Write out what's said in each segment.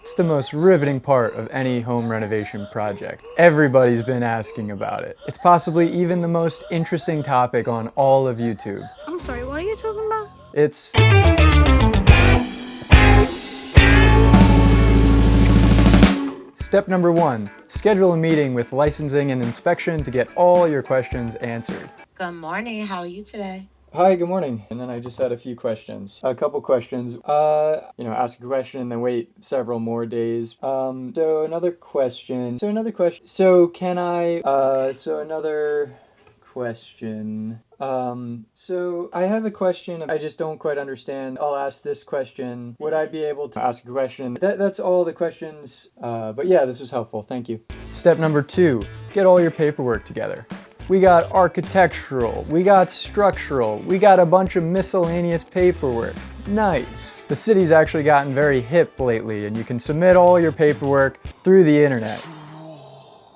It's the most riveting part of any home renovation project. Everybody's been asking about it. It's possibly even the most interesting topic on all of YouTube. I'm sorry, what are you talking about? It's step number 1, schedule a meeting with licensing and inspection to get all your questions answered. Good morning, how are you today? Hi, good morning. And then I just had a few questions. A couple questions. Ask a question and then wait several more days. So another question. So another question. So I have a question. I just don't quite understand. I'll ask this question. Would I be able to ask a question? That's all the questions. But yeah, this was helpful. Thank you. Step number 2, get all your paperwork together. We got architectural, we got structural, we got a bunch of miscellaneous paperwork. Nice. The city's actually gotten very hip lately and you can submit all your paperwork through the internet.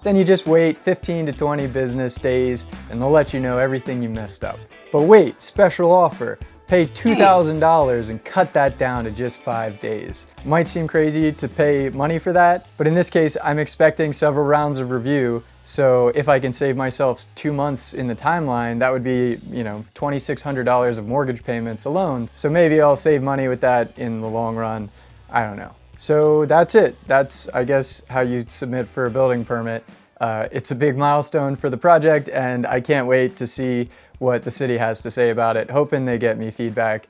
Then you just wait 15 to 20 business days and they'll let you know everything you messed up. But wait, special offer. Pay $2,000 and cut that down to just 5 days. Might seem crazy to pay money for that, but in this case, I'm expecting several rounds of review. So if I can save myself 2 months in the timeline, that would be, $2,600 of mortgage payments alone. So maybe I'll save money with that in the long run. I don't know. So that's it. That's, I guess, how you submit for a building permit. It's a big milestone for the project and I can't wait to see what the city has to say about it, hoping they get me feedback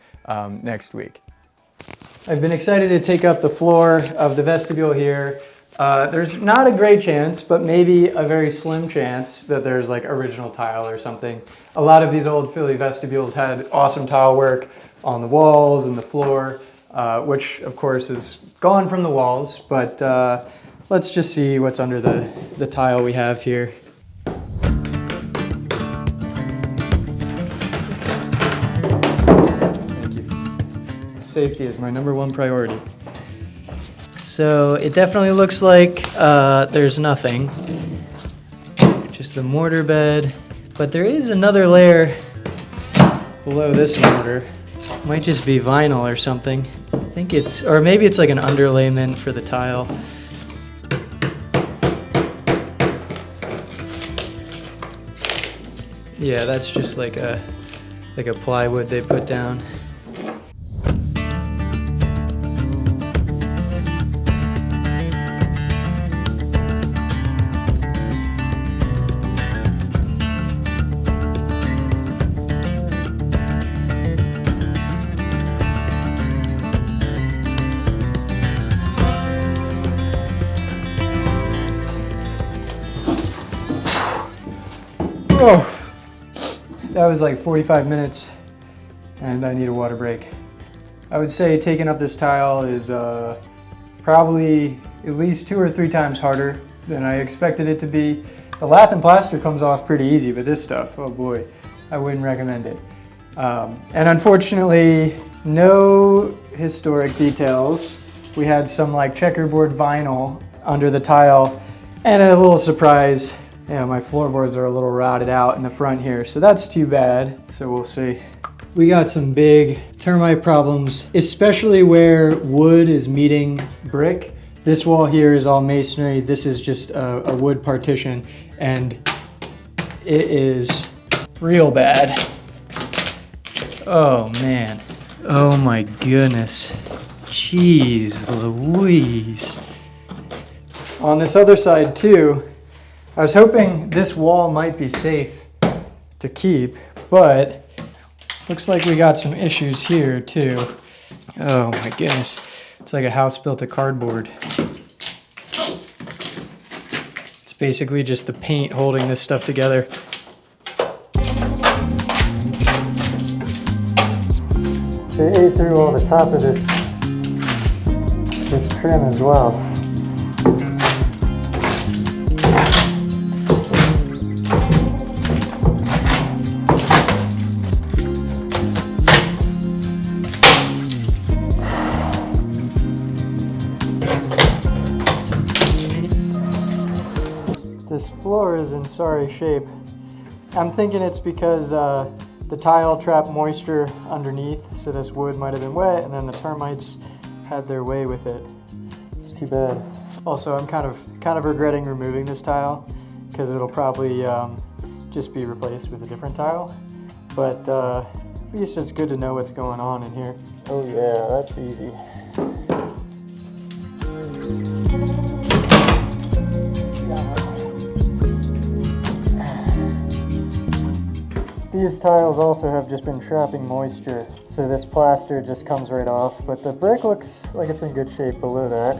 next week. I've been excited to take up the floor of the vestibule here. There's not a great chance, but maybe a very slim chance that there's like original tile or something. A lot of these old Philly vestibules had awesome tile work on the walls and the floor, which of course is gone from the walls, but let's just see what's under the tile we have here. Safety is my #1 priority. So it definitely looks like there's nothing, just the mortar bed, but there is another layer below this mortar. Might just be vinyl or something. I think it's, or maybe it's like an underlayment for the tile. Yeah, that's just like a plywood they put down. Oh, that was like 45 minutes and I need a water break. I would say taking up this tile is probably at least 2 or 3 times harder than I expected it to be. The lath and plaster comes off pretty easy, but this stuff, oh boy, I wouldn't recommend it. And unfortunately, no historic details. We had some like checkerboard vinyl under the tile and a little surprise. Yeah, my floorboards are a little rotted out in the front here, so that's too bad. So we'll see. We got some big termite problems, especially where wood is meeting brick. This wall here is all masonry. This is just a wood partition, and it is real bad. Oh man. Oh my goodness. Jeez Louise. On this other side too, I was hoping this wall might be safe to keep, but looks like we got some issues here too. Oh my goodness. It's like a house built of cardboard. It's basically just the paint holding this stuff together. They ate through all the top of this trim as well. This floor is in sorry shape. I'm thinking it's because the tile trapped moisture underneath, so this wood might have been wet and then the termites had their way with it. It's too bad. Also, I'm kind of regretting removing this tile because it'll probably just be replaced with a different tile. But at least it's good to know what's going on in here. Oh yeah, that's easy. These tiles also have just been trapping moisture, so this plaster just comes right off, but the brick looks like it's in good shape below that.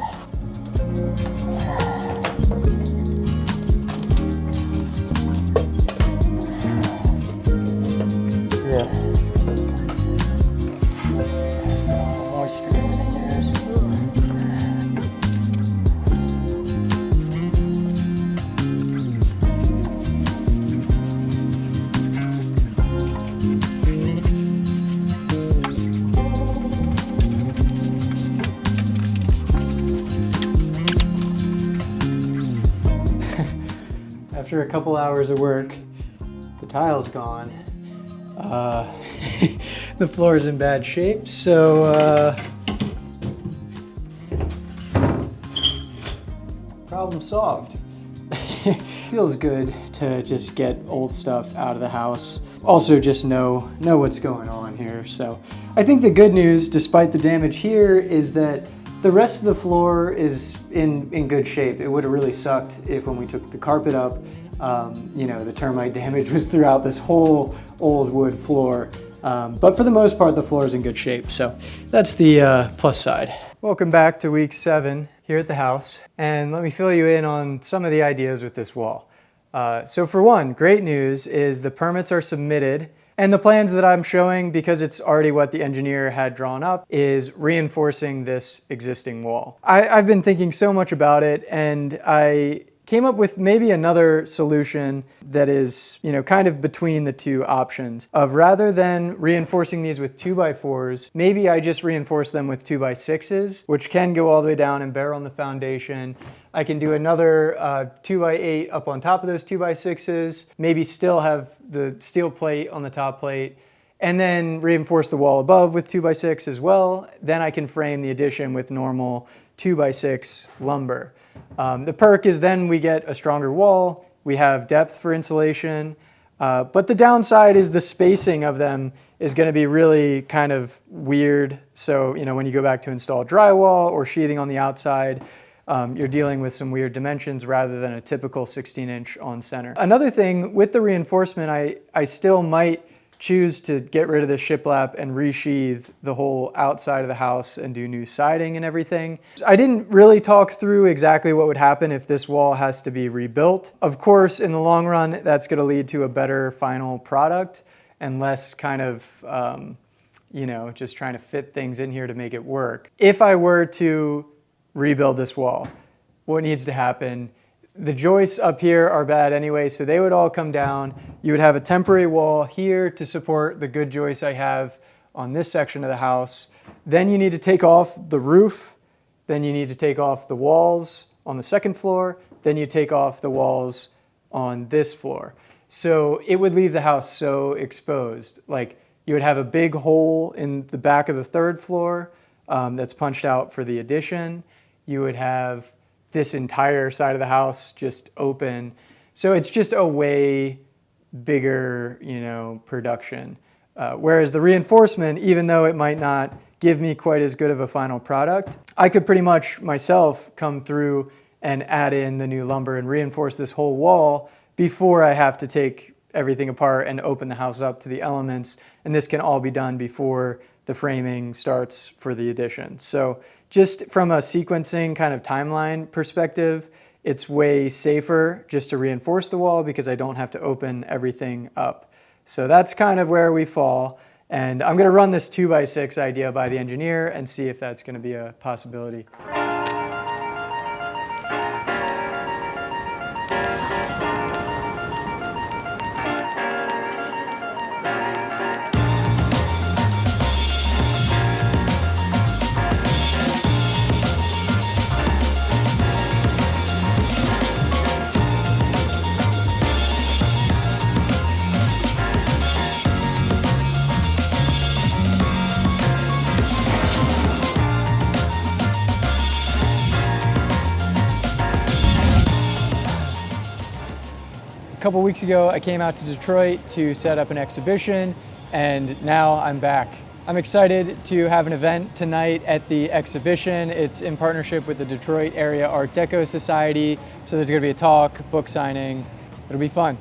Yeah. There's no moisture in After a couple hours of work, the tile's gone. The floor is in bad shape, so problem solved. Feels good to just get old stuff out of the house. Also just know what's going on here. So I think the good news, despite the damage here, is that the rest of the floor is in good shape. It would have really sucked if when we took the carpet up, the termite damage was throughout this whole old wood floor. But for the most part, the floor is in good shape. So that's the plus side. Welcome back to week 7 here at the house. And let me fill you in on some of the ideas with this wall. So for one, great news is the permits are submitted. And the plans that I'm showing, because it's already what the engineer had drawn up, is reinforcing this existing wall. I've been thinking so much about it, and I came up with maybe another solution that is, kind of between the two options of rather than reinforcing these with 2x4s, maybe I just reinforce them with 2x6s, which can go all the way down and bear on the foundation. I can do another 2x8 up on top of those 2x6s, maybe still have the steel plate on the top plate, and then reinforce the wall above with 2x6 as well. Then I can frame the addition with normal 2x6 lumber. The perk is then we get a stronger wall, we have depth for insulation, but the downside is the spacing of them is going to be really kind of weird. So, when you go back to install drywall or sheathing on the outside, you're dealing with some weird dimensions rather than a typical 16-inch on center. Another thing with the reinforcement, I still might choose to get rid of the shiplap and resheathe the whole outside of the house and do new siding and everything. I didn't really talk through exactly what would happen if this wall has to be rebuilt. Of course, in the long run, that's going to lead to a better final product and less kind of, just trying to fit things in here to make it work. If I were to rebuild this wall, what needs to happen? The joists up here are bad anyway, so they would all come down. You would have a temporary wall here to support the good joists I have on this section of the house. Then you need to take off the roof. Then you need to take off the walls on the second floor. Then you take off the walls on this floor. So it would leave the house so exposed. Like you would have a big hole in the back of the third floor that's punched out for the addition. You would have this entire side of the house just open. So it's just a way bigger, production. Whereas the reinforcement, even though it might not give me quite as good of a final product, I could pretty much myself come through and add in the new lumber and reinforce this whole wall before I have to take everything apart and open the house up to the elements. And this can all be done before the framing starts for the addition. So just from a sequencing kind of timeline perspective, it's way safer just to reinforce the wall because I don't have to open everything up. So that's kind of where we fall. And I'm going to run this 2x6 idea by the engineer and see if that's going to be a possibility. A couple weeks ago, I came out to Detroit to set up an exhibition, and now I'm back. I'm excited to have an event tonight at the exhibition. It's in partnership with the Detroit Area Art Deco Society, so there's gonna be a talk, book signing. It'll be fun.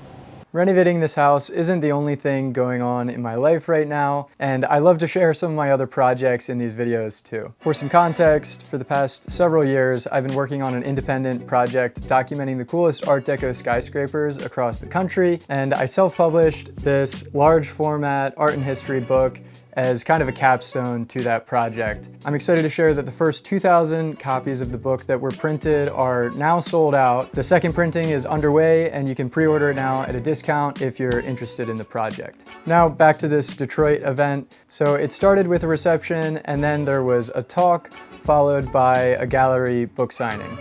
Renovating this house isn't the only thing going on in my life right now, and I love to share some of my other projects in these videos too. For some context, for the past several years, I've been working on an independent project documenting the coolest Art Deco skyscrapers across the country, and I self-published this large format art and history book as kind of a capstone to that project. I'm excited to share that the first 2,000 copies of the book that were printed are now sold out. The second printing is underway, and you can pre-order it now at a discount if you're interested in the project. Now back to this Detroit event. So it started with a reception, and then there was a talk followed by a gallery book signing.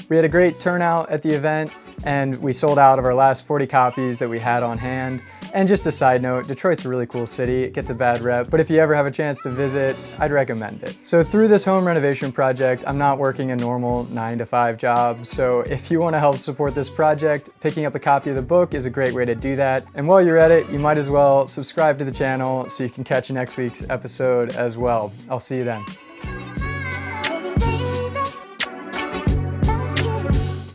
We had a great turnout at the event, and we sold out of our last 40 copies that we had on hand. And just a side note, Detroit's a really cool city. It gets a bad rep, but if you ever have a chance to visit, I'd recommend it. So through this home renovation project, I'm not working a normal 9-to-5 job. So if you want to help support this project, picking up a copy of the book is a great way to do that. And while you're at it, you might as well subscribe to the channel so you can catch next week's episode as well. I'll see you then.